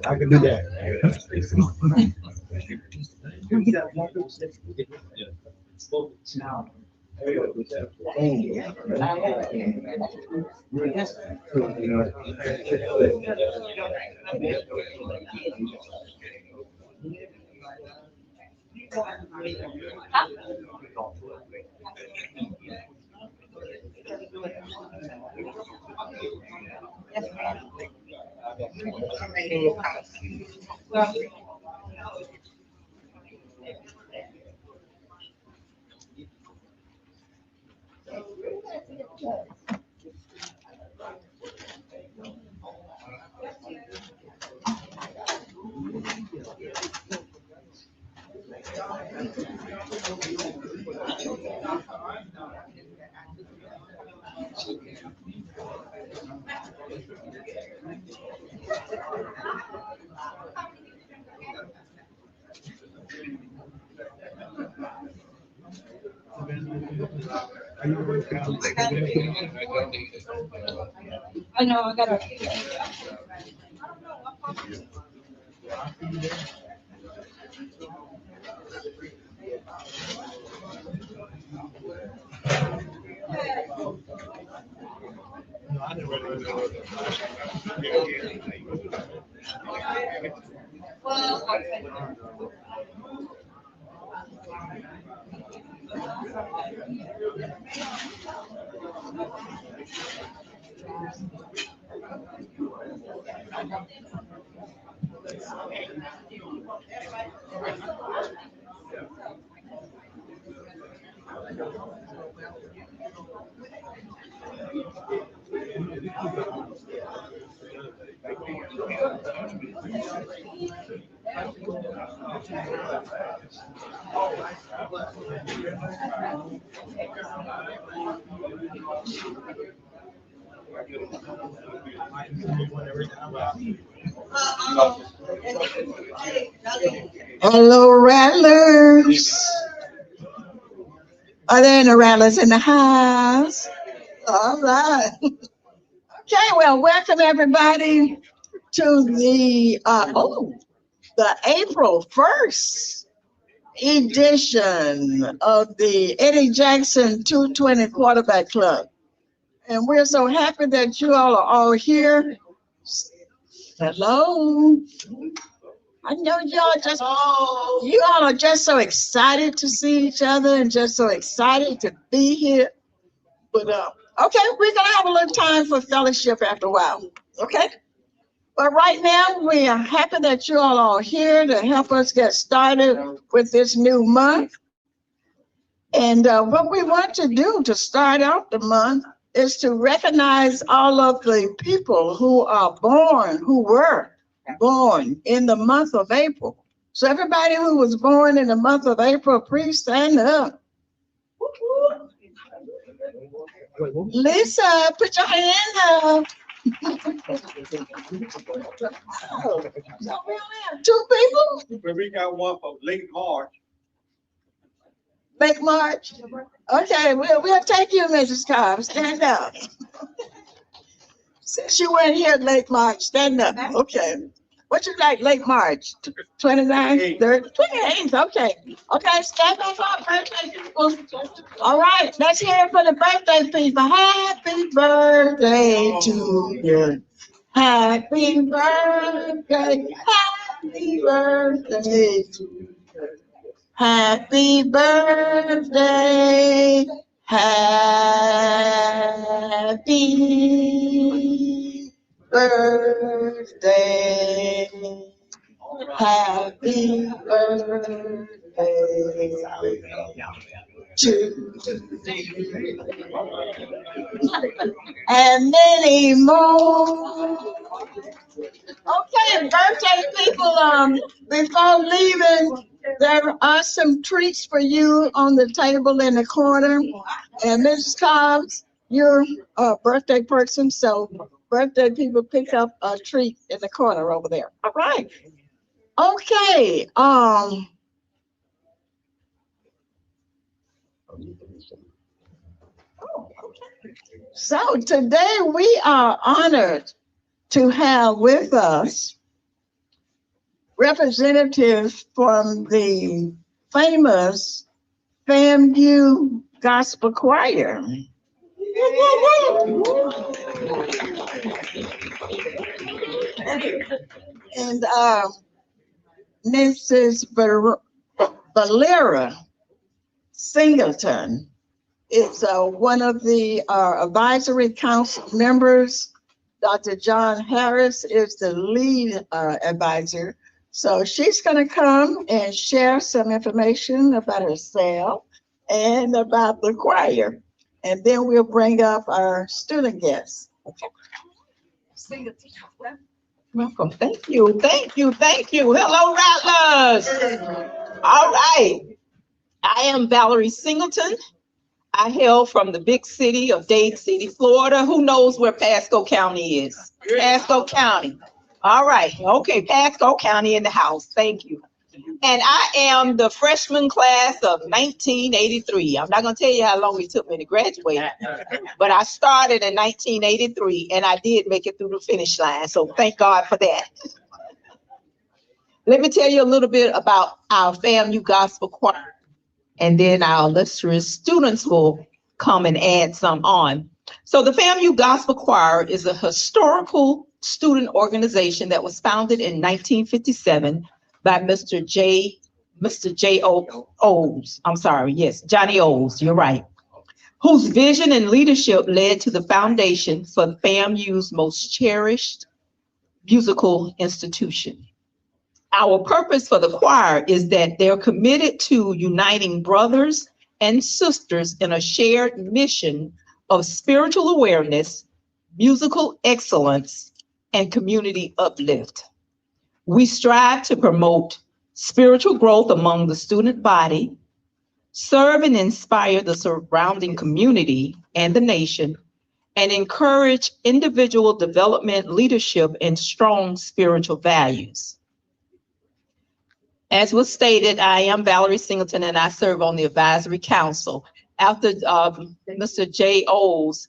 I can do that. I know, I gotta. Hello, rattlers. Are there any rattlers in the house? All right. Okay, well, welcome everybody to the April 1st edition of the Eddie Jackson 220 Quarterback Club. And we're so happy that you all are all here. Hello. I know you all are just so excited to see each other and just so excited to be here. But okay, we're gonna have a little time for fellowship after a while. Okay. But right now we are happy that you all are here to help us get started with this new month. And what we want to do to start out the month is to recognize all of the people who were born in the month of April. So everybody who was born in the month of April, please stand up. Lisa, put your hand up. Oh, so we only have 2 people? But we got one for late March. Late March? Okay, we'll take you, Mrs. Cobb. Stand up. Since you weren't here late March, stand up. Okay. What you like late March? 29th, 30th, 28th. Okay. Okay, stand up for birthday people. All right, let's hear it for the birthday people. Happy birthday to you. Happy birthday. Happy birthday to you. Happy birthday. Happy birthday. Happy birthday to you. And many more. Okay, birthday people, before leaving, there are some treats for you on the table in the corner. And Mrs. Cobbs, you're a birthday person, so birthday people pick up a treat in the corner over there. All right. Okay. So today we are honored to have with us representatives from the famous FAMU Gospel Choir. And Mrs. Valera Singleton is one of the advisory council members. Dr. John Harris is the lead advisor. So she's going to come and share some information about herself and about the choir. And then we'll bring up our student guests. Okay. Welcome. Thank you. Thank you. Thank you. Hello, Rattlers. All right. I am Valerie Singleton. I hail from the big city of Dade City, Florida. Who knows where Pasco County is? Pasco County. All right. Okay. Pasco County in the house. Thank you. And I am the freshman class of 1983. I'm not going to tell you how long it took me to graduate, but I started in 1983 and I did make it through the finish line. So thank God for that. Let me tell you a little bit about our FAMU Gospel Choir, and then our illustrious students will come and add some on. So the FAMU Gospel Choir is a historical student organization that was founded in 1957 by Mr. J. O's. I'm sorry, yes, Johnny O's, you're right, whose vision and leadership led to the foundation for FAMU's most cherished musical institution. Our purpose for the choir is that they're committed to uniting brothers and sisters in a shared mission of spiritual awareness, musical excellence, and community uplift. We strive to promote spiritual growth among the student body, serve and inspire the surrounding community and the nation, and encourage individual development, leadership, and strong spiritual values. As was stated, I am Valerie Singleton and I serve on the advisory council. After Mr. J. O's,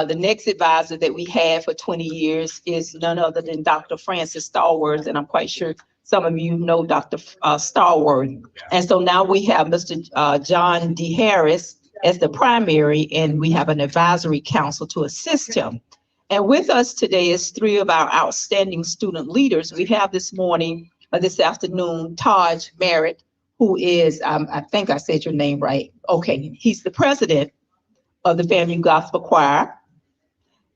the next advisor that we had for 20 years is none other than Dr. Francis Stallworth, and I'm quite sure some of you know Dr. Stallworth. And so now we have Mr. John D. Harris as the primary, and we have an advisory council to assist him. And with us today is three of our outstanding student leaders. We have this afternoon, Taj Meritt, who is, I think I said your name right. Okay, he's the president of the FAMU Gospel Choir.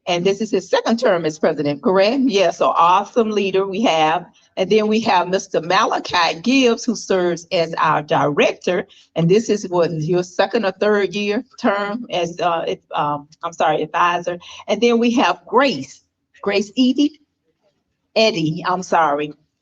And this is his second term as president, correct? Yeah, so awesome leader we have. And then we have Mr. Malachi Gibbs, who serves as our director. And this is what, your second or third year term as, advisor. And then we have Grace Edney,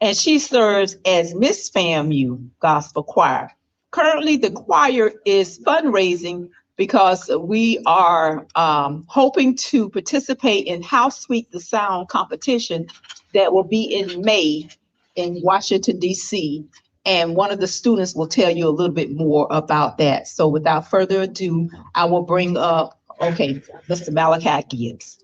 and she serves as Miss FAMU Gospel Choir. Currently, the choir is fundraising because we are hoping to participate in How Sweet the Sound competition that will be in May in Washington, D.C. And one of the students will tell you a little bit more about that. So without further ado, I will bring up, Mr. Malachi Gibbs.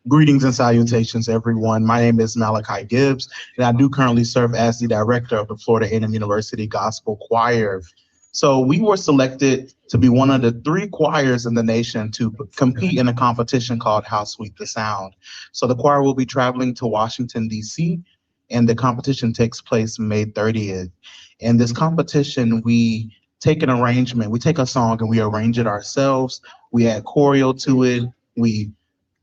Greetings and salutations, everyone. My name is Malachi Gibbs, and I do currently serve as the director of the Florida A&M University Gospel Choir. So we were selected to be one of the 3 choirs in the nation to compete in a competition called How Sweet the Sound. So the choir will be traveling to Washington, D.C., and the competition takes place May 30th. In this competition, we take an arrangement. We take a song and we arrange it ourselves. We add choreo to it. We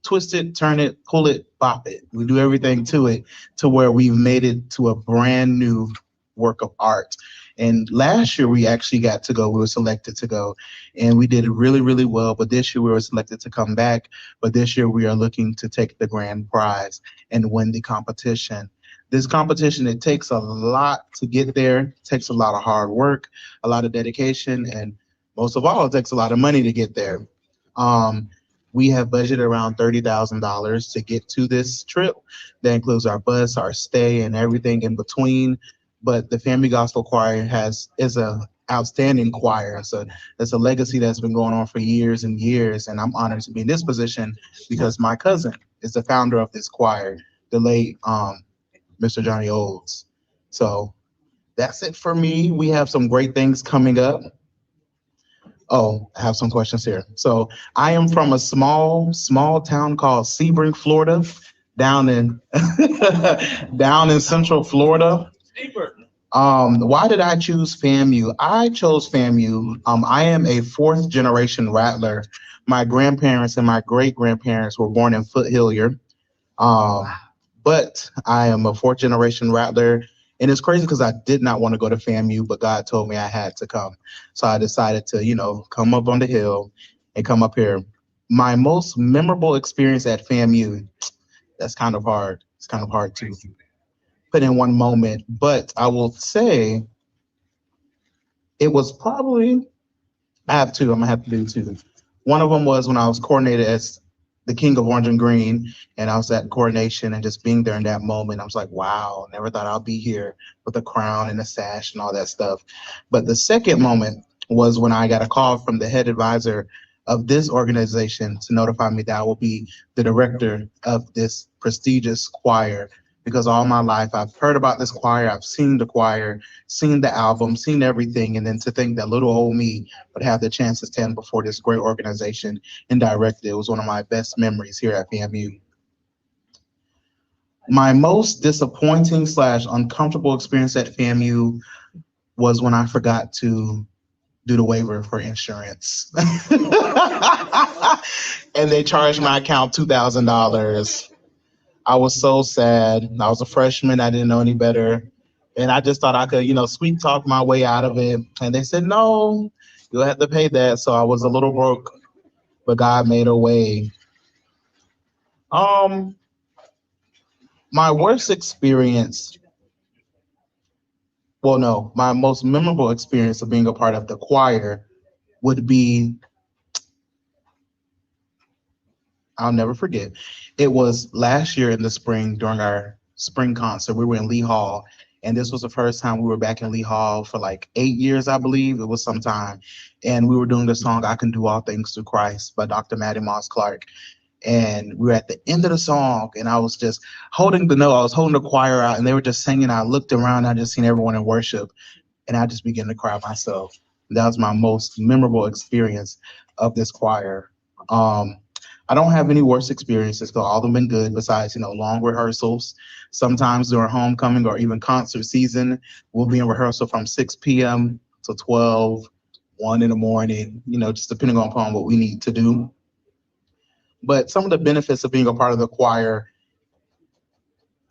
twist it, turn it, pull it, bop it. We do everything to it to where we've made it to a brand new work of art. And last year we actually got to go, we were selected to go, and we did really, really well. But this year we were selected to come back. But this year we are looking to take the grand prize and win the competition. This competition, it takes a lot to get there. It takes a lot of hard work, a lot of dedication, and most of all, it takes a lot of money to get there. We have budgeted around $30,000 to get to this trip. That includes our bus, our stay, and everything in between. But the FAMU Gospel Choir is a outstanding choir. So it's a legacy that's been going on for years and years, and I'm honored to be in this position because my cousin is the founder of this choir, the late Mr. Johnny Olds. So that's it for me. We have some great things coming up. Oh, I have some questions here. So I am from a small town called Sebring, Florida, down in down in Central Florida. Why did I choose FAMU? I chose FAMU. I am a fourth generation Rattler. My grandparents and my great grandparents were born in Foothill. Um, but I am a fourth generation Rattler. And it's crazy because I did not want to go to FAMU, but God told me I had to come. So I decided to, come up on the hill and come up here. My most memorable experience at FAMU, that's kind of hard. It's kind of hard to put in one moment, but I will say it was probably, I have two, I'm gonna have to do two. One of them was when I was coordinated as the King of Orange and Green, and I was at coordination and just being there in that moment, I was like, wow, never thought I'll be here with a crown and a sash and all that stuff. But the second moment was when I got a call from the head advisor of this organization to notify me that I will be the director of this prestigious choir, because all my life I've heard about this choir, I've seen the choir, seen the album, seen everything, and then to think that little old me would have the chance to stand before this great organization and direct it was one of my best memories here at FAMU. My most disappointing / uncomfortable experience at FAMU was when I forgot to do the waiver for insurance. And they charged my account $2,000. I was so sad. I was a freshman. I didn't know any better. And I just thought I could, sweet talk my way out of it. And they said, no, you'll have to pay that. So I was a little broke, but God made a way. Um, my worst experience, well, no, my most memorable experience of being a part of the choir would be, I'll never forget. It was last year in the spring during our spring concert. We were in Lee Hall, and this was the first time we were back in Lee Hall for like 8 years, I believe. It was some time. And we were doing the song I Can Do All Things Through Christ by Dr. Maddie Moss Clark. And we were at the end of the song, and I was just holding the note. I was holding the choir out, and they were just singing. I looked around, I just seen everyone in worship, and I just began to cry myself. That was my most memorable experience of this choir. I don't have any worse experiences, because all of them been good, besides, long rehearsals. Sometimes during homecoming or even concert season, we'll be in rehearsal from 6 p.m. to 12, 1 in the morning, just depending upon what we need to do. But some of the benefits of being a part of the choir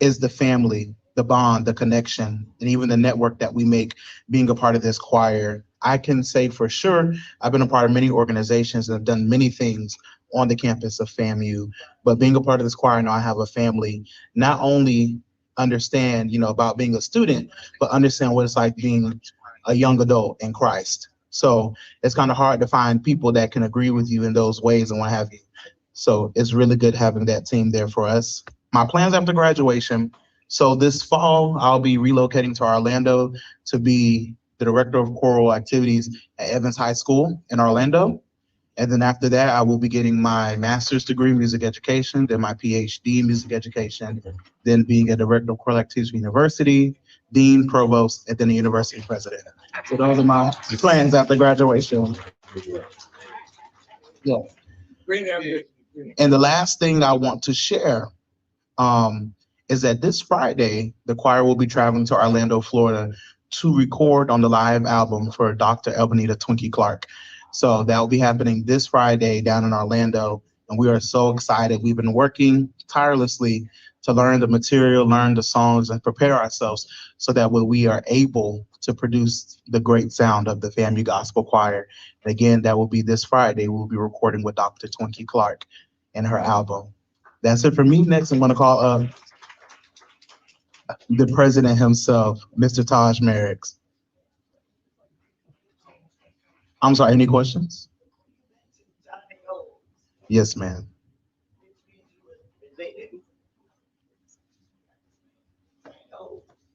is the family, the bond, the connection, and even the network that we make being a part of this choir. I can say for sure, I've been a part of many organizations and have done many things on the campus of FAMU, but being a part of this choir, now I have a family, not only understand, about being a student, but understand what it's like being a young adult in Christ. So it's kind of hard to find people that can agree with you in those ways and what have you. So it's really good having that team there for us. My plans after graduation. So this fall, I'll be relocating to Orlando to be the director of choral activities at Evans High School in Orlando. And then after that, I will be getting my master's degree in music education, then my PhD in music education, then being a director of choral activities university, dean, provost, and then the university president. So those are my plans after graduation. Yeah. And the last thing I want to share is that this Friday, the choir will be traveling to Orlando, Florida to record on the live album for Dr. Ebonita Twinkie Clark. So that will be happening this Friday down in Orlando. And we are so excited. We've been working tirelessly to learn the material, learn the songs, and prepare ourselves so that we are able to produce the great sound of the FAMU Gospel Choir. And again, that will be this Friday. We'll be recording with Dr. Twinkie Clark and her album. That's it for me. Next, I'm going to call the president himself, Mr. Taj Merritt. I'm sorry, any questions? Yes, ma'am.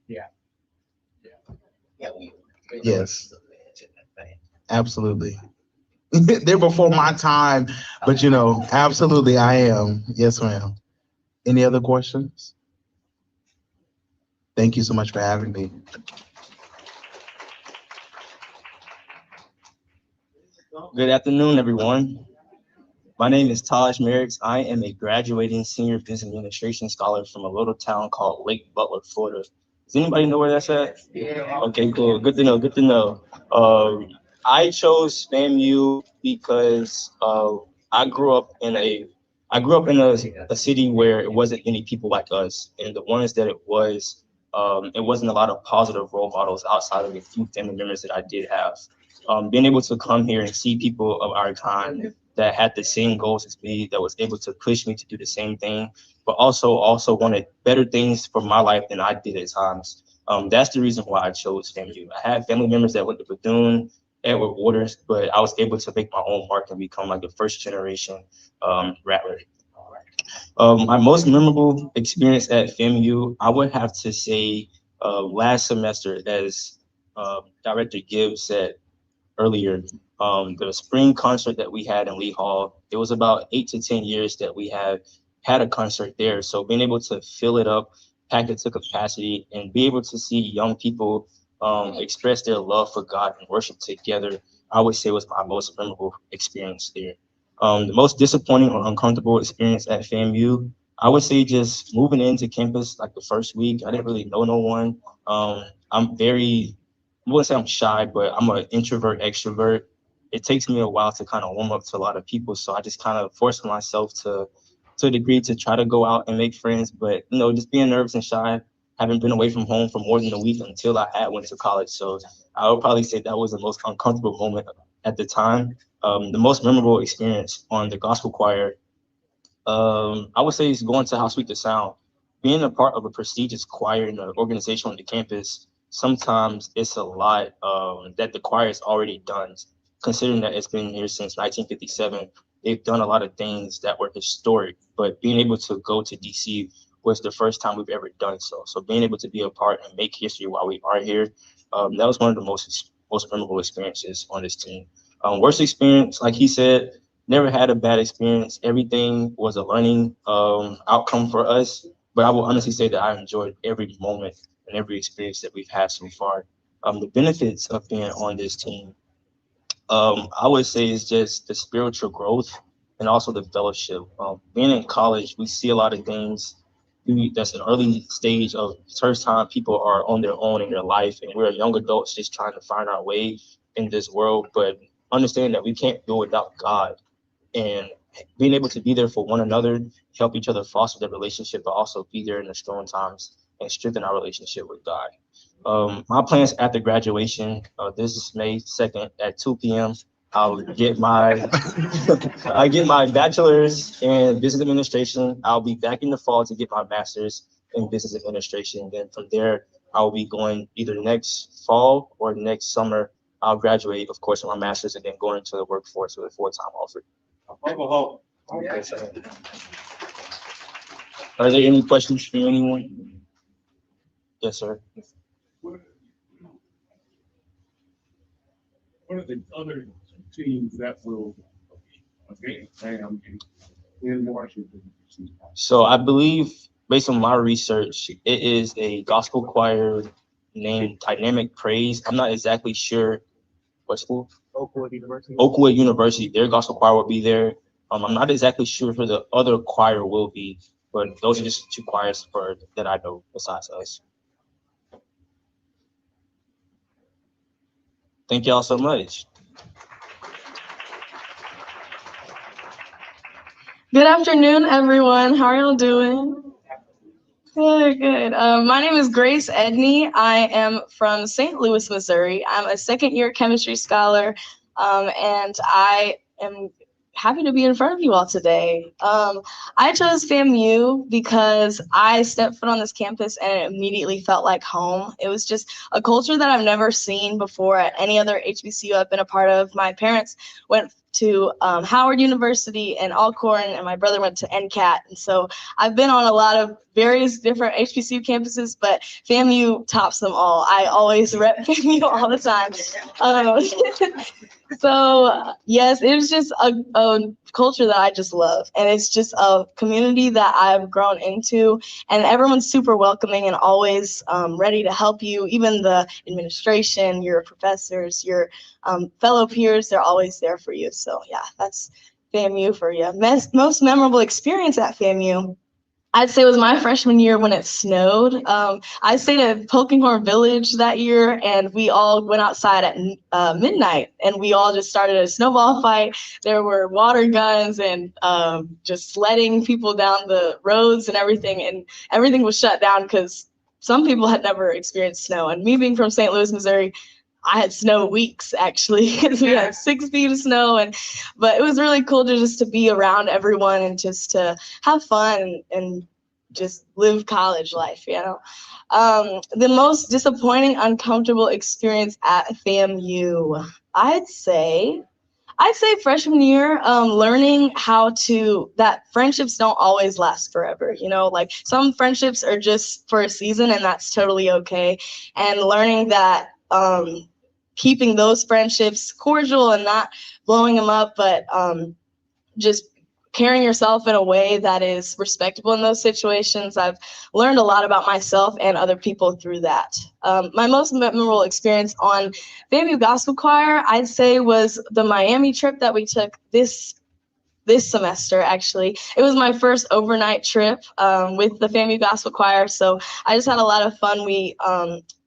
Yeah. Yes. Absolutely. They're before my time, but absolutely I am. Yes, ma'am. Any other questions? Thank you so much for having me. Good afternoon, everyone. My name is Taj Meritt. I am a graduating senior business administration scholar from a little town called Lake Butler, Florida. Does anybody know where that's at? Yeah. Okay, cool. Good to know. Good to know. I chose FAMU because I grew up in a city where it wasn't many people like us, and the ones that it wasn't a lot of positive role models outside of the few family members that I did have. Being able to come here and see people of our kind that had the same goals as me, that was able to push me to do the same thing, but also wanted better things for my life than I did at times. That's the reason why I chose FAMU. I had family members that went to Bethune, Edward Waters, but I was able to make my own mark and become like the first generation rattler. My most memorable experience at FAMU, I would have to say last semester, as Director Gibbs said earlier, the spring concert that we had in Lee Hall, it was about 8 to 10 years that we have had a concert there. So being able to fill it up, pack it to capacity, and be able to see young people express their love for God and worship together, I would say was my most memorable experience there. The most disappointing or uncomfortable experience at FAMU, I would say just moving into campus like the first week, I didn't really know no one. I'm very I wouldn't say I'm shy, but I'm an introvert extrovert. It takes me a while to kind of warm up to a lot of people, so I just kind of force myself to a degree to try to go out and make friends. But just being nervous and shy, having been away from home for more than a week until I had went to college. So I would probably say that was the most uncomfortable moment at the time. The most memorable experience on the gospel choir, I would say, is going to How Sweet the Sound. Being a part of a prestigious choir in an organization on the campus, sometimes it's a lot that the choir has already done. Considering that it's been here since 1957, they've done a lot of things that were historic, but being able to go to DC was the first time we've ever done so. So being able to be a part and make history while we are here, that was one of the most memorable experiences on this team. Worst experience, like he said, never had a bad experience. Everything was a learning outcome for us. But I will honestly say that I enjoyed every moment and every experience that we've had so far. The benefits of being on this team, I would say, is just the spiritual growth and also the fellowship. Being in college, we see a lot of things. That's an early stage of first time people are on their own in their life, and we're young adults just trying to find our way in this world. But understand that we can't do it without God, and being able to be there for one another, help each other foster that relationship, but also be there in the strong times and strengthen our relationship with God. My plans after graduation, this is May 2nd at 2 p.m. I'll get my I get my bachelor's in business administration. I'll be back in the fall to get my master's in business administration. Then from there, I'll be going either next fall or next summer. I'll graduate, of course, with my master's and then going into the workforce with a full-time offer. Yes, sir. Are there any questions from anyone? Yes, sir. What are the other teams that will again in Washington? So I believe, based on my research, it is a gospel choir named Dynamic Praise. I'm not exactly sure what school. Oakwood University. Oakwood University. Their gospel choir will be there. I'm not exactly sure who the other choir will be, but those are just two choirs that I know besides us. Thank y'all so much. Good afternoon, everyone. How are y'all doing? Good, good. My name is Grace Edney. I am from St. Louis, Missouri. I'm a second-year chemistry scholar, and I am happy to be in front of you all today. I chose FAMU because I stepped foot on this campus and it immediately felt like home. It was just a culture that I've never seen before at any other HBCU I've been a part of. My parents went to Howard University and Alcorn, and my brother went to NCAT. And so I've been on a lot of various different HBCU campuses, but FAMU tops them all. I always rep FAMU all the time. So yes, it was just a culture that I just love, and it's just a community that I've grown into, and everyone's super welcoming and always ready to help you. Even the administration, your professors, your fellow peers, they're always there for you. So yeah, that's FAMU for you. Most memorable experience at FAMU, I'd say, it was my freshman year when it snowed. I stayed at Polkinghorn Village that year, and we all went outside at midnight, and we all just started a snowball fight. There were water guns and just sledding people down the roads and everything was shut down because some people had never experienced snow. And me being from St. Louis, Missouri, I had snow weeks actually, because we had 6 feet of snow, but it was really cool just to be around everyone and just to have fun and just live college life, you know. The most disappointing, uncomfortable experience at FAMU, I'd say freshman year, learning that friendships don't always last forever, you know, like some friendships are just for a season and that's totally okay. And learning that keeping those friendships cordial and not blowing them up, but just carrying yourself in a way that is respectable in those situations. I've learned a lot about myself and other people through that. My most memorable experience on FAMU Gospel Choir, I'd say, was the Miami trip that we took this semester. Actually, it was my first overnight trip with the FAMU Gospel Choir, so I just had a lot of fun. We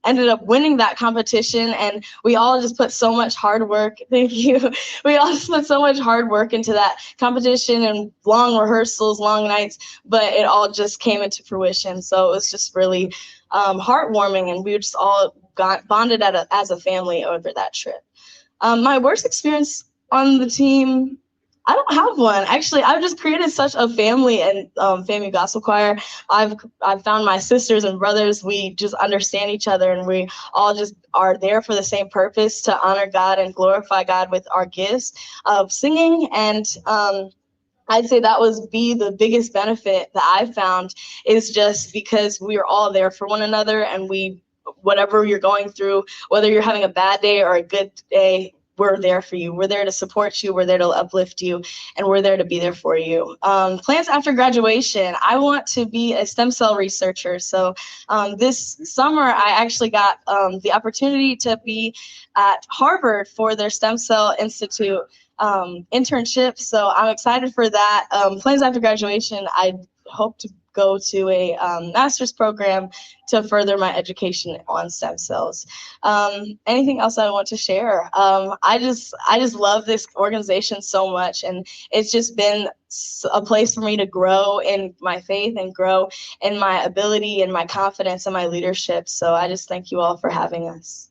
ended up winning that competition, and we all just put so much hard work. Thank you. We all just put so much hard work into that competition and long rehearsals, long nights, but it all just came into fruition. So it was just really heartwarming, and we just all got bonded as a family over that trip. My worst experience on the team, I don't have one. Actually, I've just created such a family and FAMU Gospel Choir. I've found my sisters and brothers. We just understand each other, and we all just are there for the same purpose, to honor God and glorify God with our gifts of singing. And I'd say that was the biggest benefit that I found, is just because we are all there for one another, and whatever you're going through, whether you're having a bad day or a good day, we're there for you. We're there to support you. We're there to uplift you, and we're there to be there for you. Plans after graduation. I want to be a stem cell researcher. So this summer, I actually got the opportunity to be at Harvard for their Stem Cell Institute internship. So I'm excited for that. Plans after graduation, I hope to go to a master's program to further my education on stem cells. Anything else I want to share? I just love this organization so much, and it's just been a place for me to grow in my faith and grow in my ability and my confidence and my leadership. So I just thank you all for having us.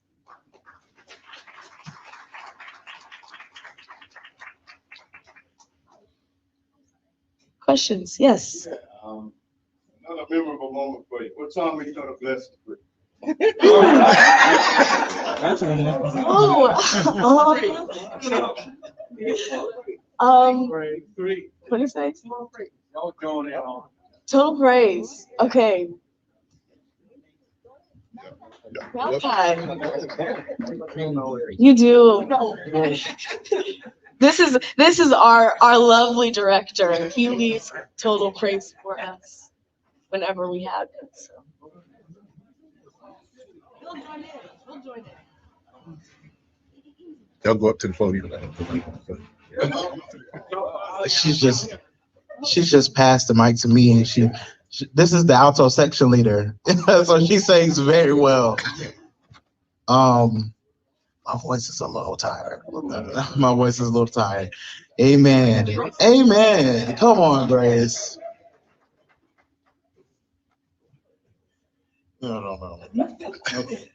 Questions? Yes. Another memorable moment for you. What song are you going to bless us with? Three. What do you say? Y'all join in on. Total praise. Okay. You do. This is our lovely director. He leads Total Praise for us whenever we have it. So. We'll join in. They'll go up to the podium. She's just passed the mic to me, and she this is the alto section leader, so she sings very well. My voice is a little tired. My voice is a little tired. Amen. Amen. Come on, Grace. No. Okay.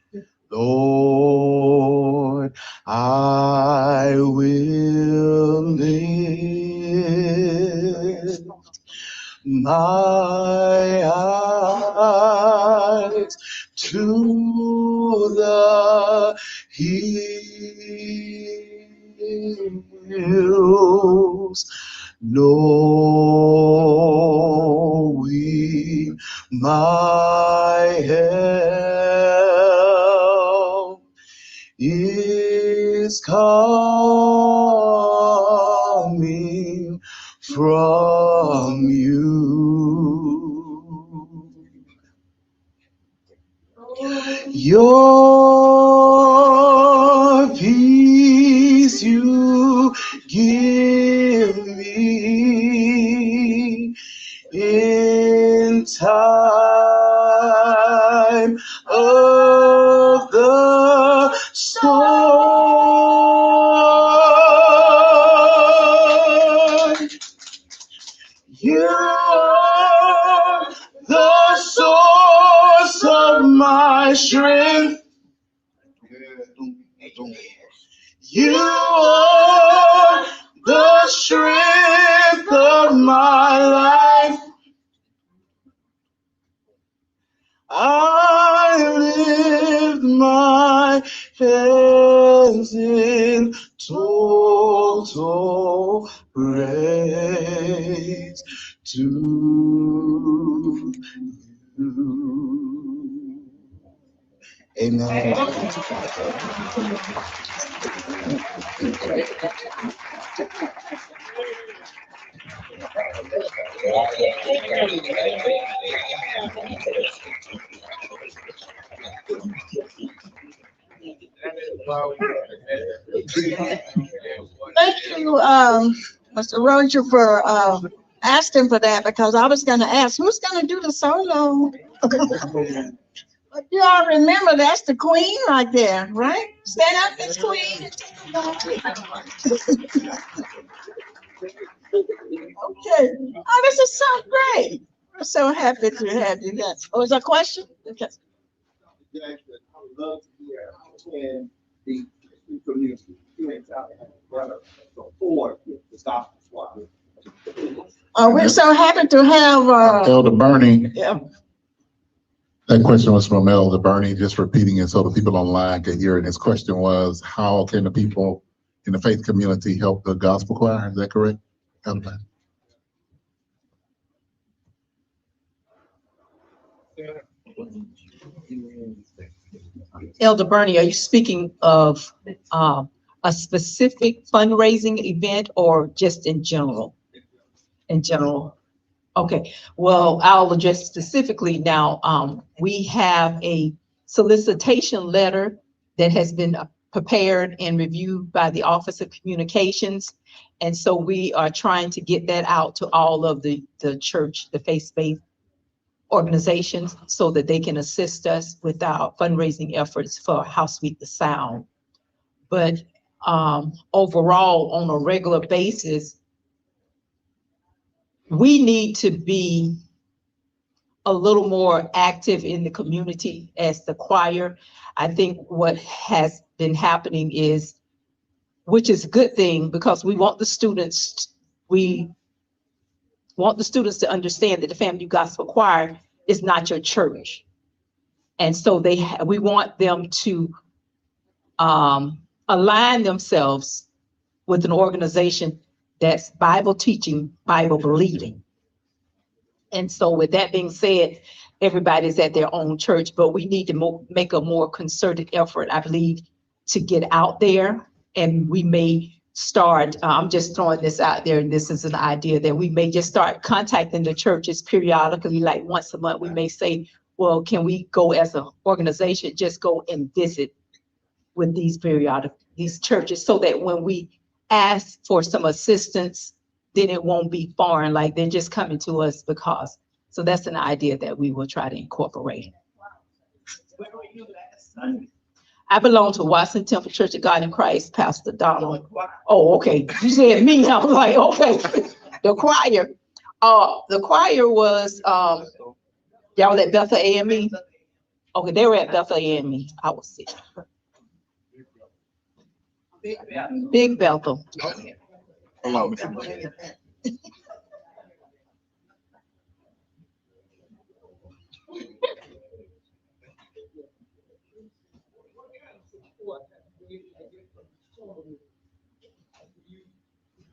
Lord, I will lift my eyes to the hills, knows, knowing my help is coming from you. Your peace you give me in time of the storm. You are the source of my strength. You are the strength of my life. I lift my hands in total praise to you. Amen. Thank you, Mr. Roger, for asking for that, because I was going to ask who's going to do the solo. But you all remember that's the queen right there, right? Stand up, Miss Queen. Okay. Oh, this is so great. We're so happy to have you guys. Oh, is there a question? Okay. I would love to hear how can the community students out there support the gospel squad. We're so happy to have Elder Bernie, yeah. that question was from Elder Bernie, just repeating it so the people online can hear it. His question was, how can the people in the faith community help the gospel choir? Is that correct? Elder? Elder Bernie, are you speaking of a specific fundraising event or just in general? In general. Okay, well, I'll address specifically now. We have a solicitation letter that has been prepared and reviewed by the Office of Communications. And so we are trying to get that out to all of the church, the faith-based organizations, so that they can assist us with our fundraising efforts for How Sweet the Sound. But overall, on a regular basis, we need to be a little more active in the community as the choir. I think what has been happening is, which is a good thing, because we want the students to understand that the FAMU Gospel Choir is not your church. And so we want them to align themselves with an organization that's Bible teaching, Bible believing. And so with that being said, everybody's at their own church, but we need to make a more concerted effort, I believe, to get out there. And we may start, I'm just throwing this out there, and this is an idea that we may just start contacting the churches periodically, like once a month. We may say, well, can we go as an organization, just go and visit with these churches, so that when we ask for some assistance, then it won't be foreign, like they're just coming to us because. So that's an idea that we will try to incorporate. Where were you last Sunday? I belong to Watson Temple Church of God in Christ, Pastor Donald. Oh, okay. You said me. I was like, okay. The choir. The choir was y'all at Bethel AME. Okay, they were at Bethel AME. I was sick. Big Bethel. Hello.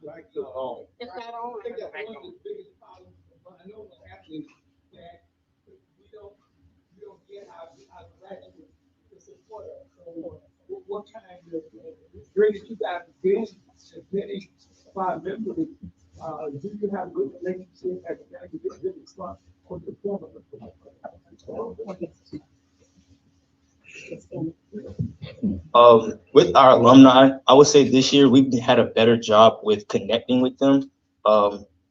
Like the on. I think that's one of the biggest problems. I know what's happening that we don't get our graduates to support us. So what kind of great that you guys have been as many of our members, do you have a good relationship as a graduate really smart for the form of With our alumni, I would say this year we've had a better job with connecting with them.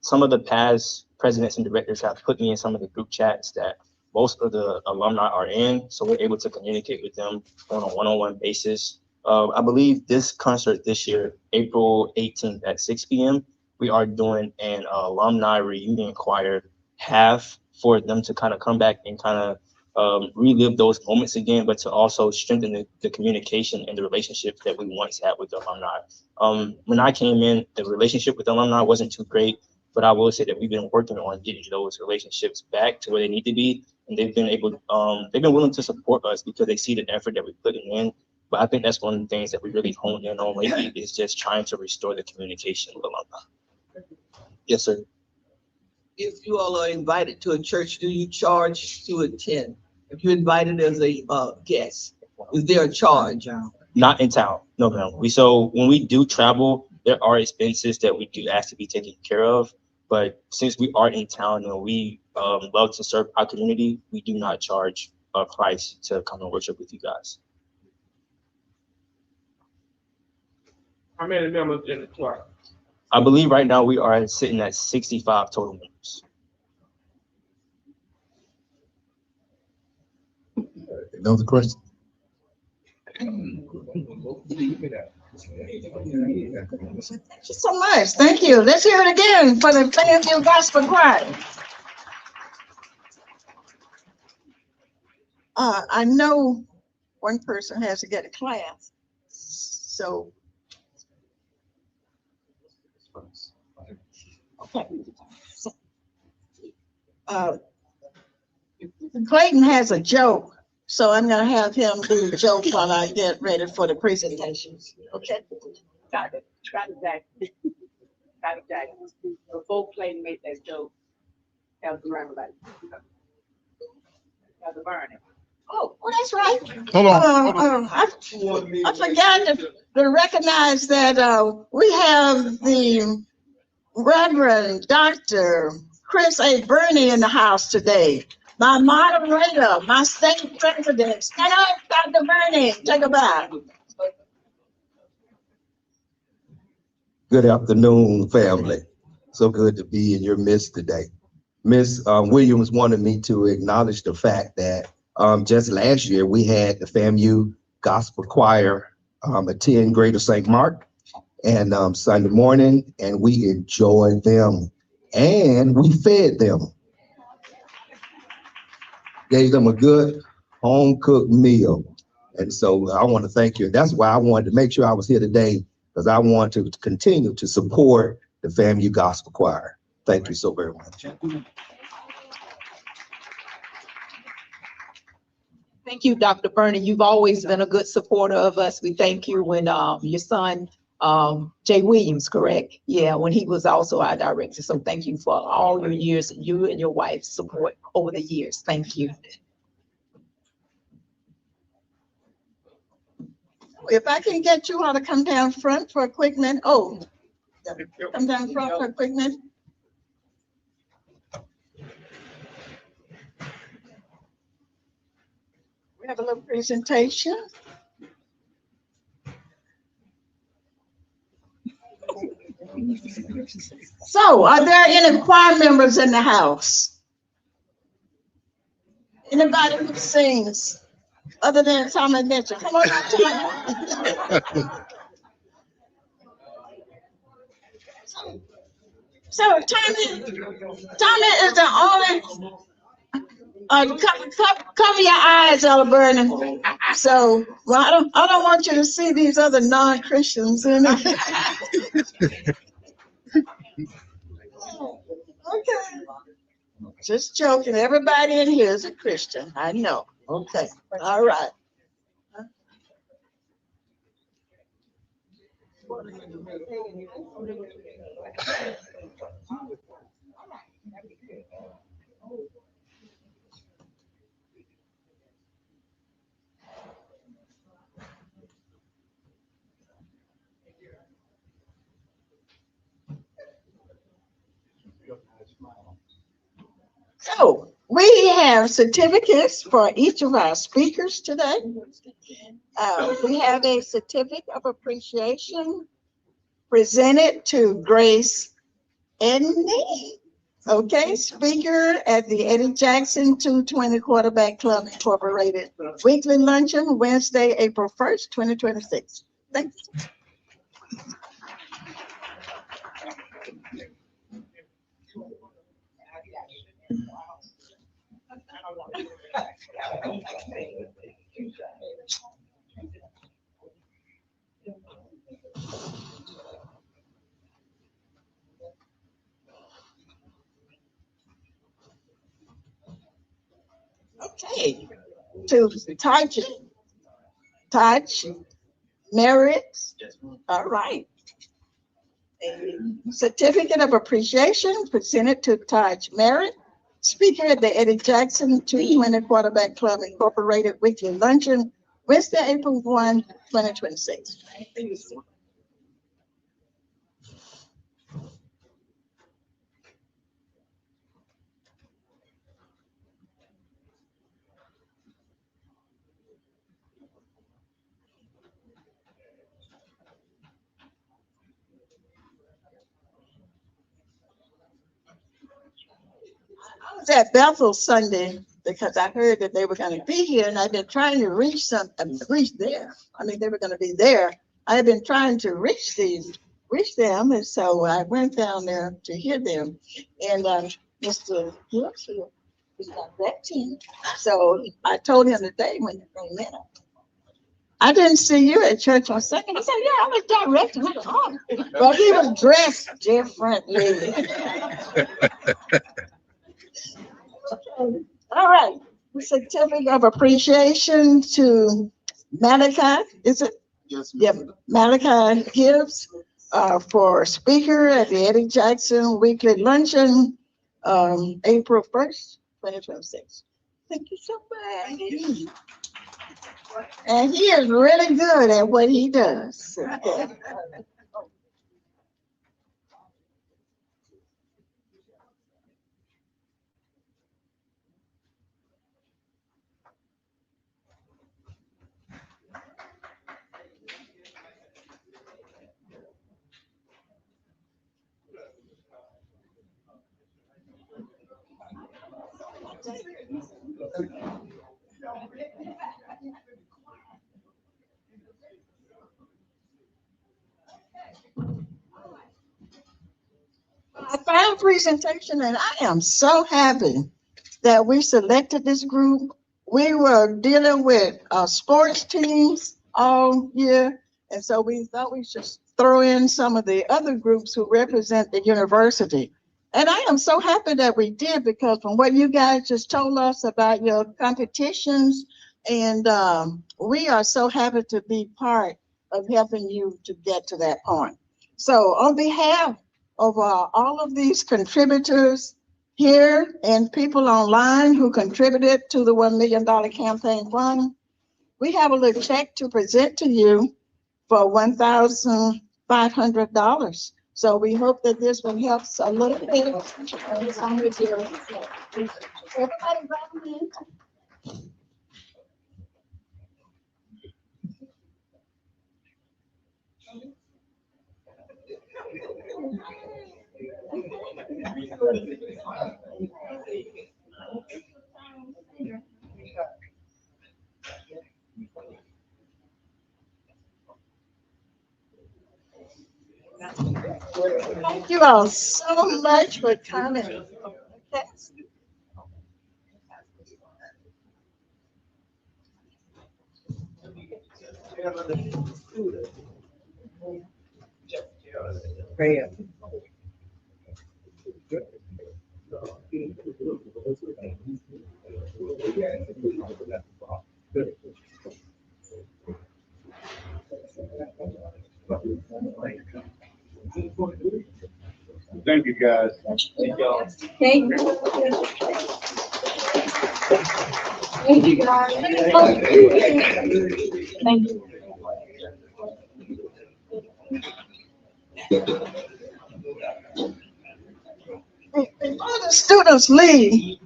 Some of the past presidents and directors have put me in some of the group chats that most of the alumni are in, so we're able to communicate with them on a one-on-one basis. I believe this concert this year, April 18th at 6 p.m., we are doing an alumni reunion choir half for them to kind of come back and kind of relive those moments again, but to also strengthen the communication and the relationships that we once had with the alumni. When I came in, the relationship with the alumni wasn't too great, but I will say that we've been working on getting those relationships back to where they need to be, and they've been willing to support us because they see the effort that we're putting in. But I think that's one of the things that we really honed in on lately is just trying to restore the communication with alumni. Yes, sir. If you all are invited to a church, do you charge to attend? If you're invited as a guest, is there a charge? Not in town, no, ma'am. So when we do travel, there are expenses that we do ask to be taken care of. But since we are in town and we love to serve our community, we do not charge a price to come and worship with you guys. How many members in the choir? I believe right now we are sitting at 65 total members. Another question? Thank you so much. Thank you. Let's hear it again for the FAMU Gospel Choir. I know one person has to get a class, so. Okay. Clayton has a joke, so I'm gonna have him do the joke while I get ready for the presentations. Okay. Got it, Jack. Before Clayton made that joke, have to learn about it. Have to burn it. Oh, well, that's right. Hold on. I forgot to recognize that we have the Reverend Dr. Chris A. Burney in the house today. My moderator, my state president. Stand up, Dr. Burney. Take a bow. Good afternoon, family. So good to be in your midst today. Miss Williams wanted me to acknowledge the fact that just last year we had the FAMU Gospel Choir attend Greater St. Mark and Sunday morning, and we enjoyed them and we fed them. Gave them a good home-cooked meal. And so I want to thank you. That's why I wanted to make sure I was here today, because I want to continue to support the FAMU Gospel Choir. Thank you so very much. Thank you, Dr. Burney. You've always been a good supporter of us. We thank you when your son, Jay Williams, correct? Yeah, when he was also our director. So thank you for all your years, you and your wife's support over the years. Thank you. If I can get you all to come down front for a quick minute. Oh, come down front for a quick minute. We have a little presentation. So, are there any choir members in the house? Anybody who sings other than Tommy Mitchell? Come on out, Tommy. So Tommy is the only. Cover your eyes, Ella Vernon. So, well, I don't want you to see these other non-Christians in it. Okay. Just joking. Everybody in here is a Christian. I know. Okay. All right. So we have certificates for each of our speakers today. We have a certificate of appreciation presented to Grace Edney. Okay, speaker at the Eddie Jackson 220 Quarterback Club Incorporated weekly luncheon, Wednesday, April 1st, 2026. Thank you. Okay, to touch Meritt. All right. A certificate of appreciation presented to Taj Meritt, speaker at the Eddie Jackson 220 Quarterback Club Incorporated weekly luncheon, Wednesday, April 1, 2026. I was at Bethel Sunday because I heard that they were going to be here, and I've been trying to reach there. I mean, they were going to be there. I had been trying to reach them, and so I went down there to hear them. And Mr. Gibbs was directing, so I told him today when they came in, I didn't see you at church on Sunday. He said, "Yeah, I was directing." I said, "Oh," but he was dressed differently. All right. Certificate of appreciation to Malachi. Is it? Yes. Yeah, Malachi Gibbs for speaker at the Eddie Jackson weekly luncheon, April 1st, 2026. Thank you so much. And he is really good at what he does. Okay. A final presentation, and I am so happy that we selected this group. We were dealing with sports teams all year, and so we thought we should throw in some of the other groups who represent the university. And I am so happy that we did, because from what you guys just told us about your competitions, and we are so happy to be part of helping you to get to that point. So on behalf of all of these contributors here and people online who contributed to the $1 million campaign fund, we have a little check to present to you for $1,500. So we hope that this will help a little bit. Everybody grab me. Thank you all so much for coming. Okay. Thank you, guys. Thank y'all. Thank you. Thank you, guys. Thank you. Before the students leave,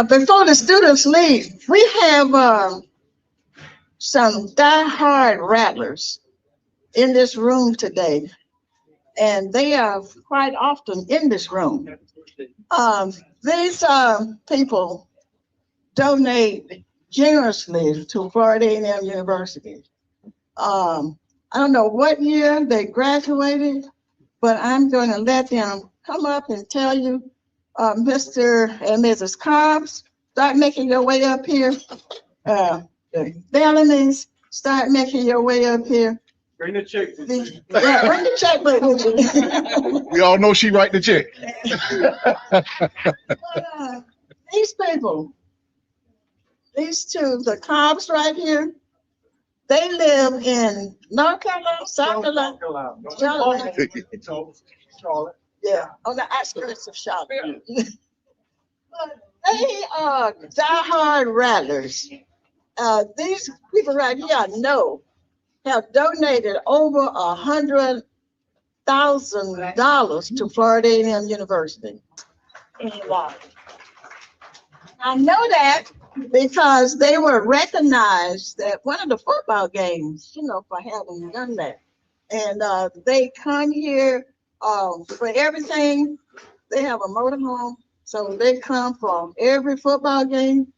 before the students leave, we have some diehard rattlers in this room today, and they are quite often in this room. These people donate generously to Florida A&M University. I don't know what year they graduated, but I'm going to let them come up and tell you, Mr. and Mrs. Cobbs, start making your way up here. The Bellamy's, start making your way up here. Bring the check. Yeah, bring the checkbook with you. We all know she write the check. But, these people, these two, the Cobbs right here, they live in North Carolina, South Carolina, Charlotte. Yeah, on the outskirts of Charlotte. But they are diehard rattlers. These people right here I know have donated over $100,000 to Florida A&M University. And I know that because they were recognized at one of the football games, for having done that. And they come here for everything. They have a motorhome, so they come from every football game.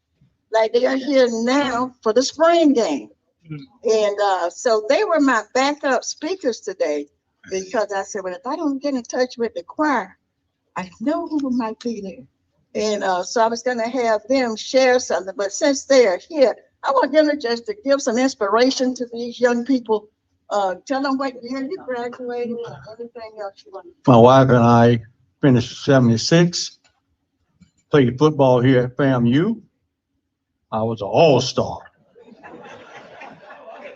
Like they are here now for the spring game. And so they were my backup speakers today because I said, well, if I don't get in touch with the choir, I know who might be there. And so I was going to have them share something. But since they're here, I want them to just to give some inspiration to these young people. Tell them what year you graduated and everything else you want. My wife and I finished 76, played football here at FAMU. I was an all-star,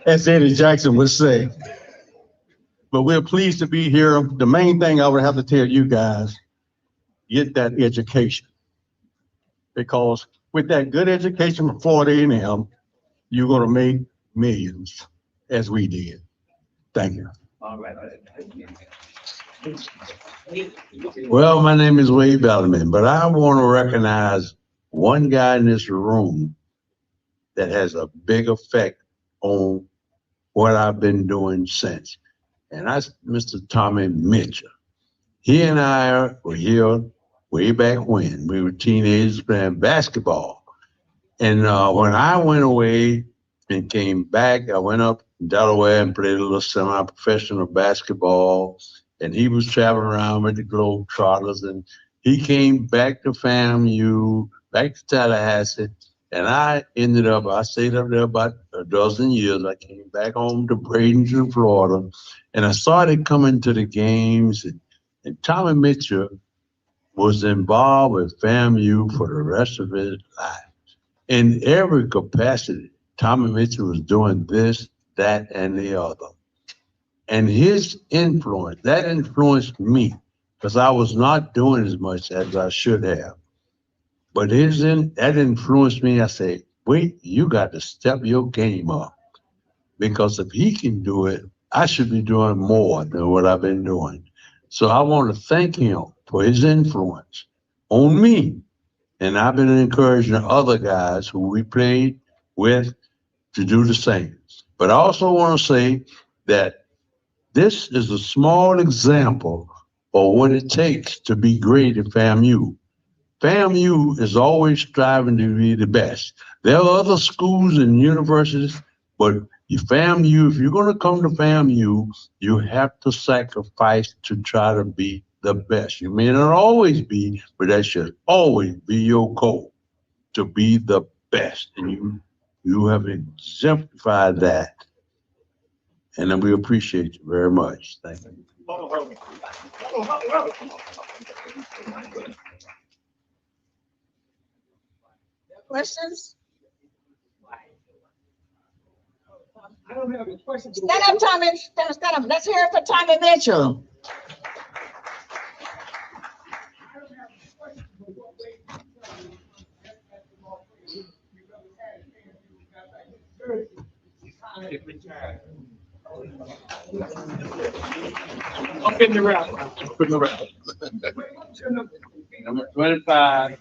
as Eddie Jackson would say. But we're pleased to be here. The main thing I would have to tell you guys, get that education. Because with that good education from Florida A&M, you're going to make millions, as we did. Thank you. All right. Well, my name is Wade Bellamy, but I want to recognize one guy in this room that has a big effect on what I've been doing since. And that's Mr. Tommy Mitchell. He and I were here way back when we were teenagers playing basketball. And when I went away and came back, I went up in Delaware and played a little semi-professional basketball. And he was traveling around with the Globetrotters. And he came back to FAMU, back to Tallahassee. And I stayed up there about a dozen years. I came back home to Bradenton, Florida. And I started coming to the games. And Tommy Mitchell was involved with FAMU for the rest of his life. In every capacity, Tommy Mitchell was doing this, that, and the other. And his influence, that influenced me because I was not doing as much as I should have. But that influenced me. I say, wait, you got to step your game up. Because if he can do it, I should be doing more than what I've been doing. So I want to thank him for his influence on me. And I've been encouraging other guys who we played with to do the same. But I also want to say that this is a small example of what it takes to be great at FAMU. FAMU is always striving to be the best. There are other schools and universities, but FAMU, if you're going to come to FAMU, you have to sacrifice to try to be the best. You may not always be, but that should always be your goal, to be the best. And you have exemplified that. And we appreciate you very much. Thank you. Questions? I don't have a question. Stand up, Tommy. Stand up. Let's hear it for Tommy Mitchell. Up in the round. Up in the round. Number 25.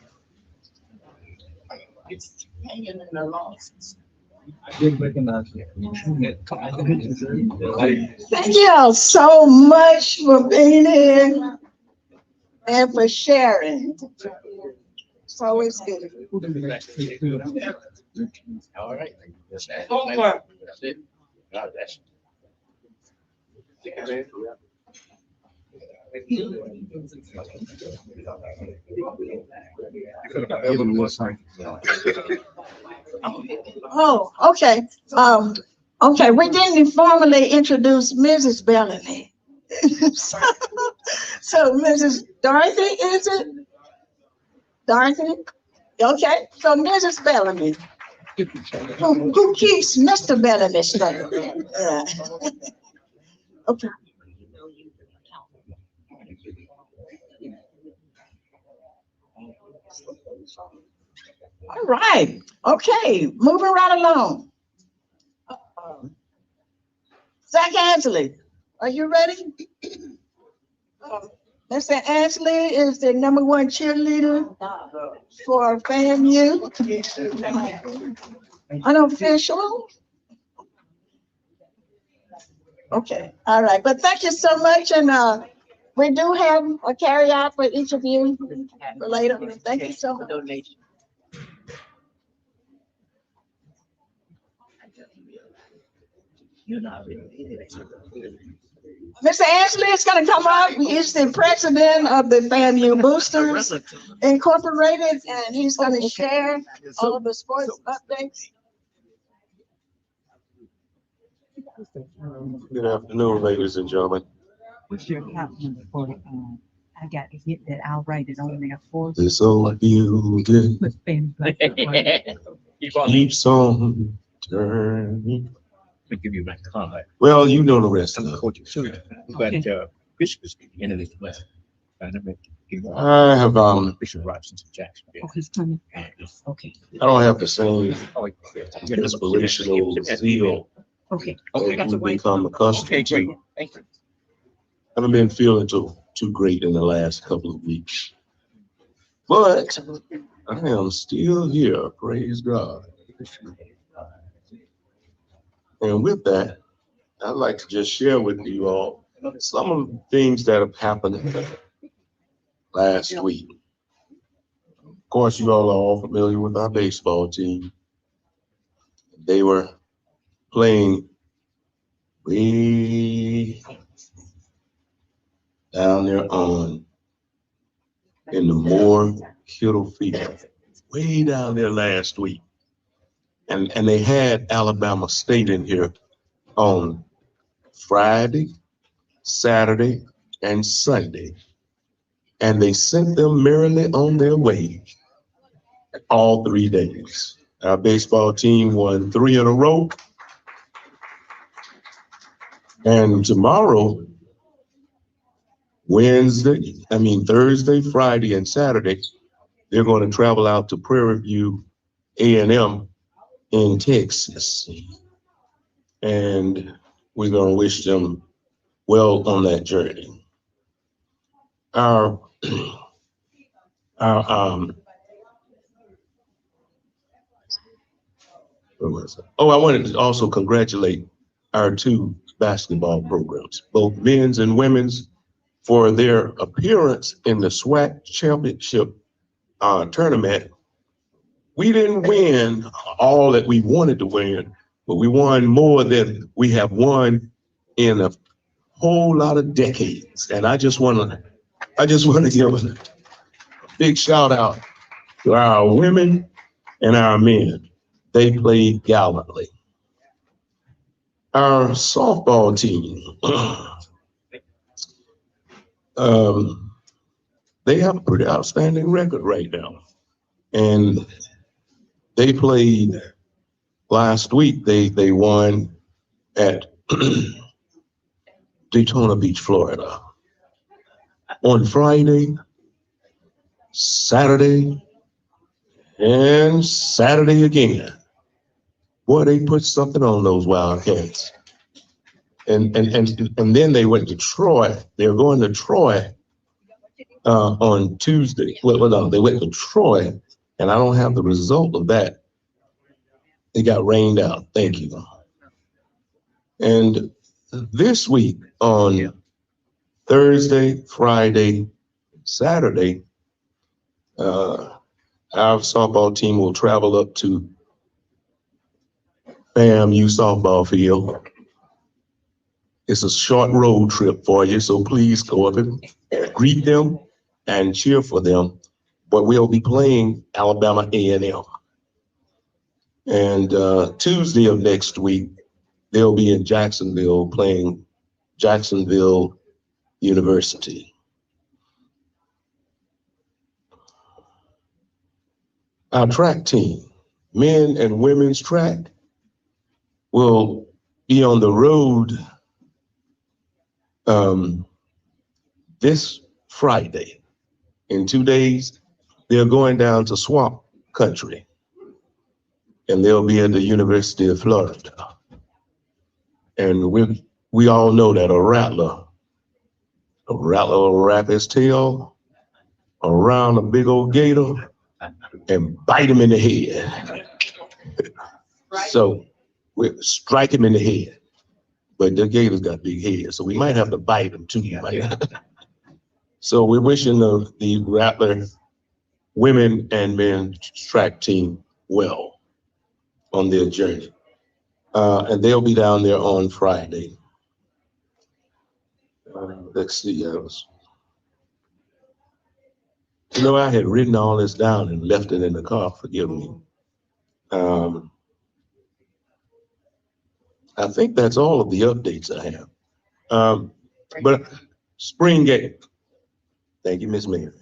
It's hanging in the lost. I didn't recognize you. Thank you all so much for being here and for sharing. It's always good. All right. Oh, okay. Okay, we didn't formally introduce Mrs. Bellamy. So Mrs. Dorothy, is it? Dorothy? Okay, so Mrs. Bellamy. Who keeps Mr. Bellamy straight? Okay. All right. Okay, moving right along. Zach Ansley, are you ready? Mr. Ansley is the #1 cheerleader for FAMU. Unofficial. Okay, all right, but thank you so much, and we do have a carry out for each of you for later. Thank you so much. Mr. Ansley is going to come up. He's the president of the FAMU Boosters Incorporated, and he's going to share all of the sports updates. Good afternoon, ladies and gentlemen. What's your account number for it? I got to get that. I'll write it on there for This old building keeps on turning. To give you my comment. Well, you know the rest of it. But Bishop's in it as well. I have Bishop Robinson's Jackson. Oh, he's coming. Okay. I don't have the same inspirational zeal Okay. that we've become accustomed great. to. Thank you. I haven't been feeling too great in the last couple of weeks, but I am still here. Praise God. And with that, I'd like to just share with you all some of the things that have happened last week. Of course, you all are all familiar with our baseball team. They were playing way down there on in the Moore Kittle Field, way down there last week. And they had Alabama State in here on Friday, Saturday, and Sunday. And they sent them merrily on their way all 3 days. Our baseball team won 3 in a row. And tomorrow, Thursday, Friday, and Saturday, they're going to travel out to Prairie View A&M in Texas. And we're going to wish them well on that journey. I wanted to also congratulate our 2 basketball programs, both men's and women's, for their appearance in the SWAC championship tournament. We didn't win all that we wanted to win, but we won more than we have won in a whole lot of decades. And I just want to give a big shout out to our women and our men. They played gallantly. Our softball team, they have a pretty outstanding record right now. And they played last week. They won at Daytona Beach, Florida. On Friday, Saturday, and Saturday again. Boy, they put something on those Wildcats. And then they went to Troy. They're going to Troy on Tuesday. Well, no, they went to Troy, and I don't have the result of that. It got rained out. Thank you. And this week on Thursday, Friday, Saturday, our softball team will travel up to FAMU softball field. It's a short road trip for you, so please go up and greet them and cheer for them. But we'll be playing Alabama A&M. And Tuesday of next week, they'll be in Jacksonville playing Jacksonville University. Our track team, men and women's track, will be on the road this Friday. In 2 days, they're going down to Swamp Country, and they'll be at the University of Florida. And we all know that a rattler will wrap his tail around a big old gator and bite him in the head. So we strike him in the head. But the gator's got big head, so we might have to bite him too. So we're wishing the Rattler women and men track team well on their journey. And they'll be down there on Friday. Let's see. I had written all this down and left it in the car. Forgive me. I think that's all of the updates I have. But spring game. Thank you, Miss Mary.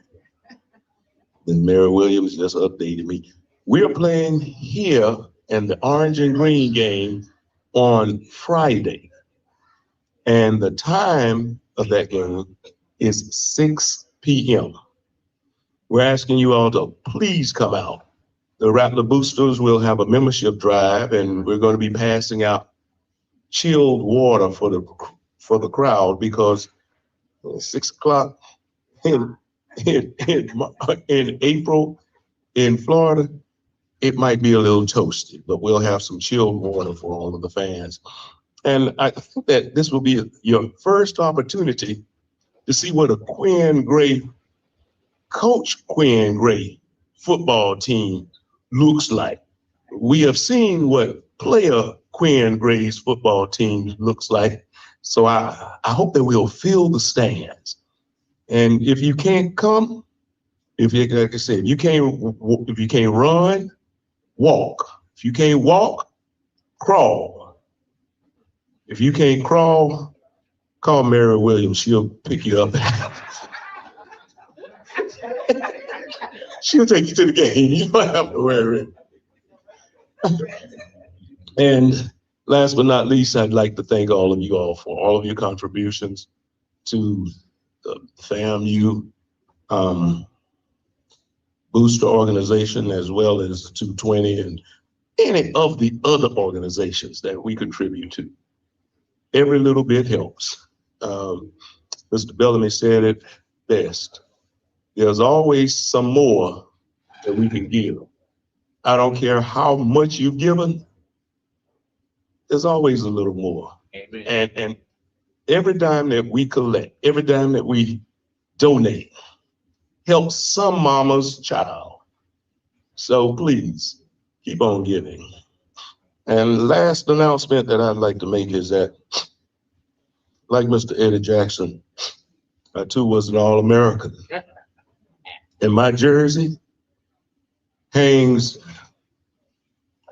Miss Mary Williams just updated me. We're playing here in the orange and green game on Friday. And the time of that game is 6 p.m. We're asking you all to please come out. The Rattler Boosters will have a membership drive, and we're going to be passing out chilled water for the crowd, because 6 o'clock in April in Florida, it might be a little toasty, but we'll have some chilled water for all of the fans. And I think that this will be your first opportunity to see what a Coach Quinn Gray football team looks like. We have seen what player Quinn Gray's football team looks like. So I hope that we'll fill the stands. And if you can't come, like I said, if you can't run, walk. If you can't walk, crawl. If you can't crawl, call Mary Williams. She'll pick you up. She'll take you to the game. You don't have to worry. And last but not least, I'd like to thank all of you all for all of your contributions to the FAMU booster organization, as well as the 220 and any of the other organizations that we contribute to. Every little bit helps. Mr. Bellamy said it best. There's always some more that we can give. I don't care how much you've given, there's always a little more. Amen. And every dime that we collect, every dime that we donate, helps some mama's child. So please, keep on giving. And last announcement that I'd like to make is that, like Mr. Eddie Jackson, I too was an All-American. And my jersey hangs,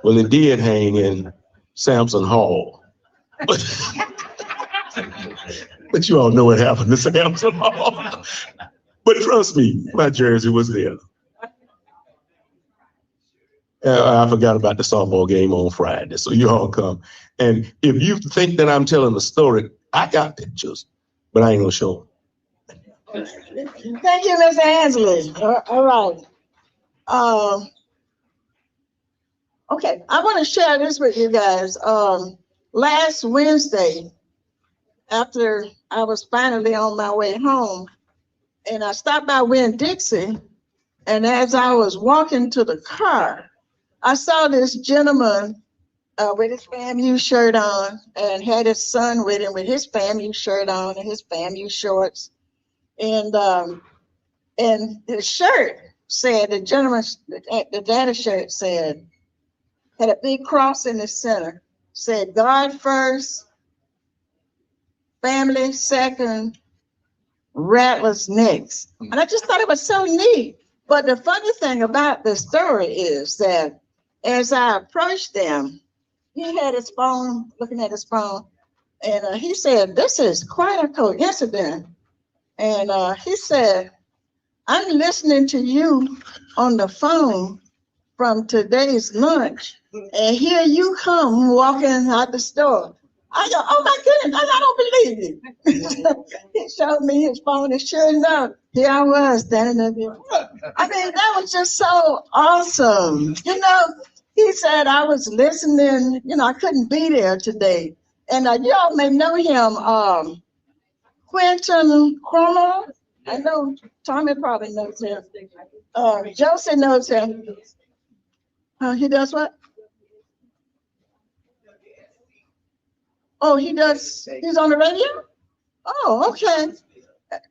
well, it did hang in Sampson Hall. But you all know what happened to Sampson Hall. But trust me, my jersey was there. I forgot about the softball game on Friday, so you all come. And if you think that I'm telling a story, I got pictures, but I ain't gonna show them. Thank you, Mr. Ansley. All right. Okay, I want to share this with you guys. Last Wednesday, after I was finally on my way home, and I stopped by Winn-Dixie, and as I was walking to the car, I saw this gentleman with his FAMU shirt on and had his son with him with his FAMU shirt on and his FAMU shorts. And his shirt said, the gentleman, the daddy shirt said, had a big cross in the center, said, God first, family second, Rattlers next. And I just thought it was so neat. But the funny thing about the story is that as I approached them, he had his phone, looking at his phone, and he said, this is quite a coincidence. And he said, I'm listening to you on the phone from today's lunch, and here you come walking out the store. I go, oh my goodness, I don't believe you. He showed me his phone, and sure enough, here I was standing up here. I mean, that was just so awesome. You know, he said I was listening, you know, I couldn't be there today. And y'all may know him, Quentin Cromer. I know Tommy probably knows him. Josie knows him. He does what? Oh, he does. He's on the radio? Oh, okay.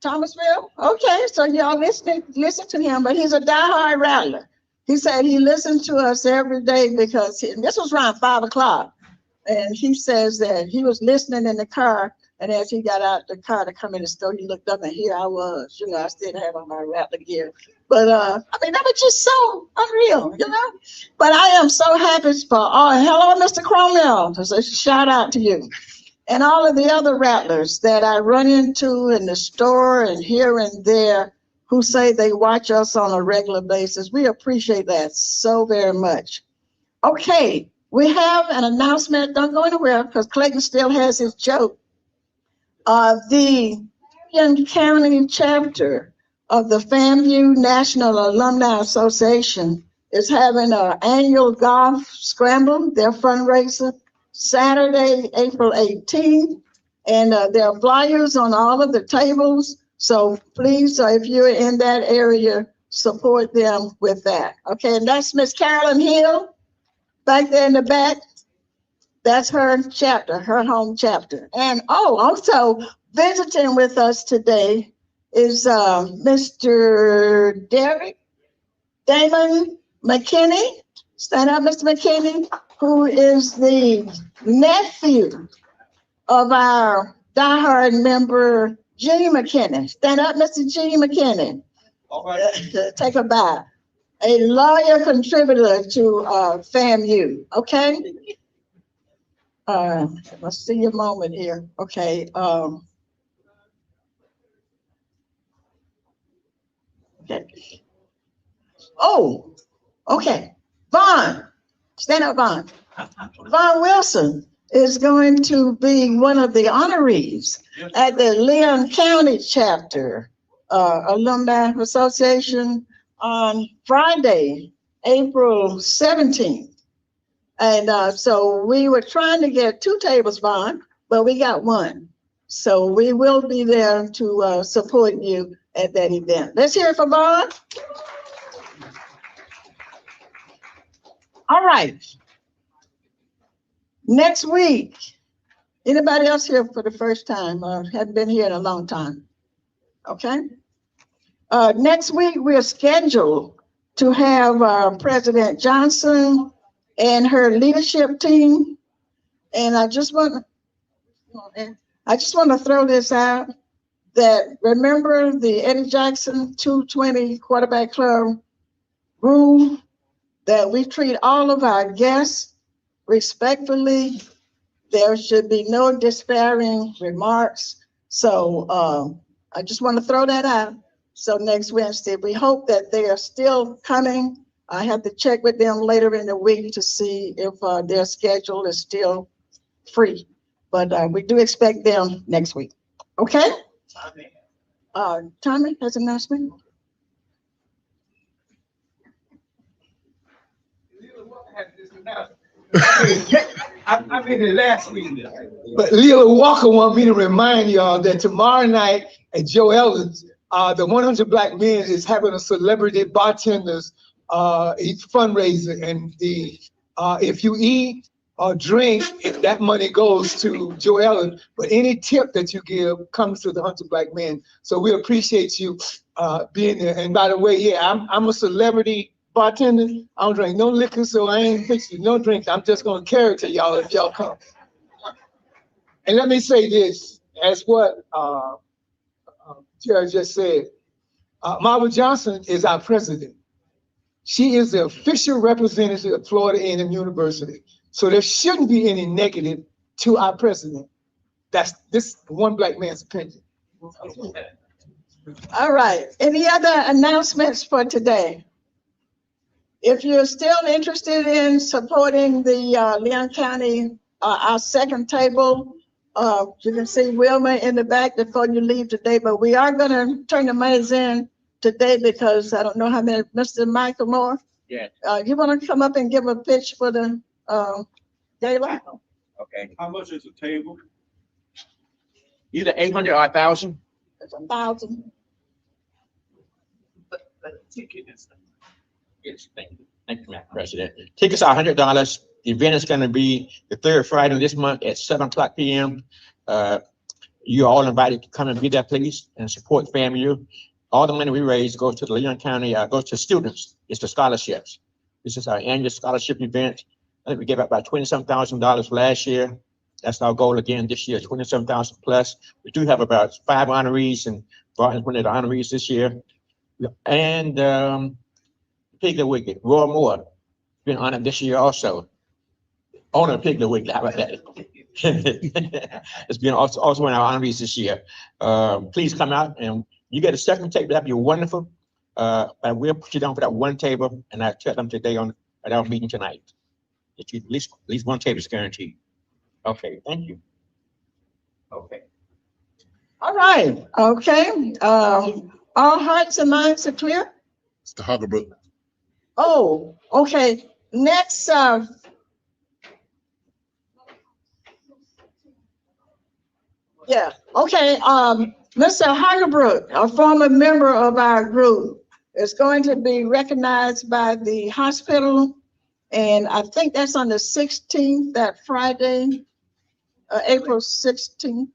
Thomasville? Okay, so y'all listen to him, but he's a diehard rattler. He said he listened to us every day because this was around 5 o'clock. And he says that he was listening in the car, and as he got out the car to come in the store, he looked up and here I was. You know, I still have on my rattler gear. But I mean, that was just so unreal, you know? But I am so happy for hello, Mr. Cromwell. There's a shout out to you. And all of the other rattlers that I run into in the store and here and there who say they watch us on a regular basis. We appreciate that so very much. Okay, we have an announcement. Don't go anywhere because Clayton still has his joke. The Union County chapter of the FAMU National Alumni Association is having an annual golf scramble, their fundraiser, Saturday, April 18th. And there are flyers on all of the tables. So please, if you're in that area, support them with that. Okay, and that's Miss Carolyn Hill back there in the back. That's her chapter, her home chapter. And also visiting with us today is Mr. Damon McKinney. Stand up, Mr. McKinney, who is the nephew of our diehard member, G. McKinney. Stand up, Mr. G. McKinney. All right. Take a bow. A lawyer contributor to FAMU, okay? Let's see a moment here. Okay. Okay. Oh, okay. Vaughn, stand up, Vaughn. Vaughn Wilson is going to be one of the honorees at the Leon County chapter Alumni Association on Friday, April 17th. And so we were trying to get 2 tables, Vaughn, but we got 1. So we will be there to support you at that event. Let's hear it for Vaughn. All right. Next week, anybody else here for the first time or haven't been here in a long time? Okay. Next week, we're scheduled to have President Johnson and her leadership team. And I just want to throw this out that remember the Eddie Jackson 220 Quarterback Club rule that we treat all of our guests respectfully. There should be no disparaging remarks. So I just want to throw that out. So next Wednesday, we hope that they are still coming I have to check with them later in the week to see if their schedule is still free. But we do expect them next week. Okay? Tommy has an announcement. I made it last week. But Leela Walker want me to remind y'all that tomorrow night at Joe Ellis, the 100 Black Men is having a celebrity bartenders fundraiser, and if you eat or drink, that money goes to Joe Ellis. But any tip that you give comes to the 100 Black Men. So we appreciate you being there. And by the way, yeah, I'm a celebrity bartender. I don't drink no liquor, so I ain't fixing no drinks. I'm just gonna carry it to y'all if y'all come. And let me say this, as what Jerry just said, Marva Johnson is our president. She is the official representative of Florida A&M University. So there shouldn't be any negative to our president. That's this one black man's opinion. All right. Any other announcements for today? If you're still interested in supporting the Leon County, our second table, you can see Wilma in the back before you leave today, but we are going to turn the monies in today because I don't know how many, Mr. Michael Moore? Yeah. You want to come up and give a pitch for the gala? Okay. How much is the table? Either 800 or 1,000. It's 1,000. Yes, thank you. Thank you, Madam President. Tickets are $100. The event is going to be the third Friday of this month at 7:00 p.m. You're all invited to come and be there, please, and support FAMU. All the money we raise goes to the Leon County, goes to students. It's the scholarships. This is our annual scholarship event. I think we gave out about $27,000 last year. That's our goal again this year, 27,000 plus. We do have about 5 honorees, and Barton's one of the honorees this year. And Piggly Wiggly, Roy Moore, been honored this year also. Owner of Piggly Wiggly, how about that? It's been also one of our honorees this year. Please come out, and you get a second table. That'd be wonderful. But we'll put you down for that one table, and I tell them today at our meeting tonight that you at least one table is guaranteed. Okay, thank you. Okay. All right. Okay. All hearts and minds are clear? Mr. Hoggerbrook. Oh, okay. Next, yeah, okay. Mr. Hoggerbrook, a former member of our group, is going to be recognized by the hospital. And I think that's on the 16th, that Friday, April 16th,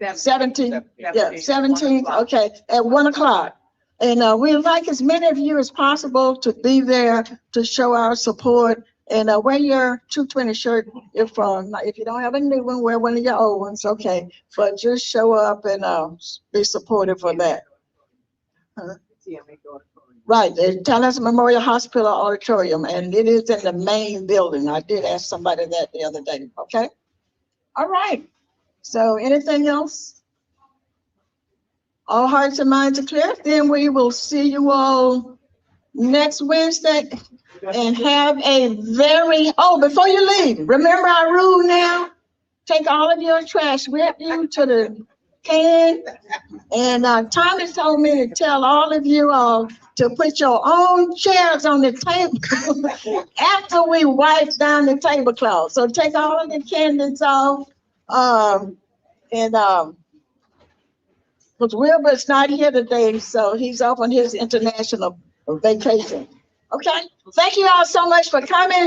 17th, yeah, 17th, okay, at 1 o'clock. And we'd like as many of you as possible to be there to show our support. And wear your 220 shirt. If you don't have a new one, wear one of your old ones, okay. But just show up and be supportive for that. Right, the Tallahassee Memorial Hospital Auditorium, and it is in the main building. I did ask somebody that the other day, okay? All right, so anything else? All hearts and minds are clear. Then we will see you all next Wednesday and have a before you leave, remember our rule now? Take all of your trash with you to the can. And Tommy told me to tell all of you all to put your own chairs on the table after we wipe down the tablecloth. So take all of the candies off. Because Wilbur's not here today, so he's off on his international vacation. Okay, thank you all so much for coming.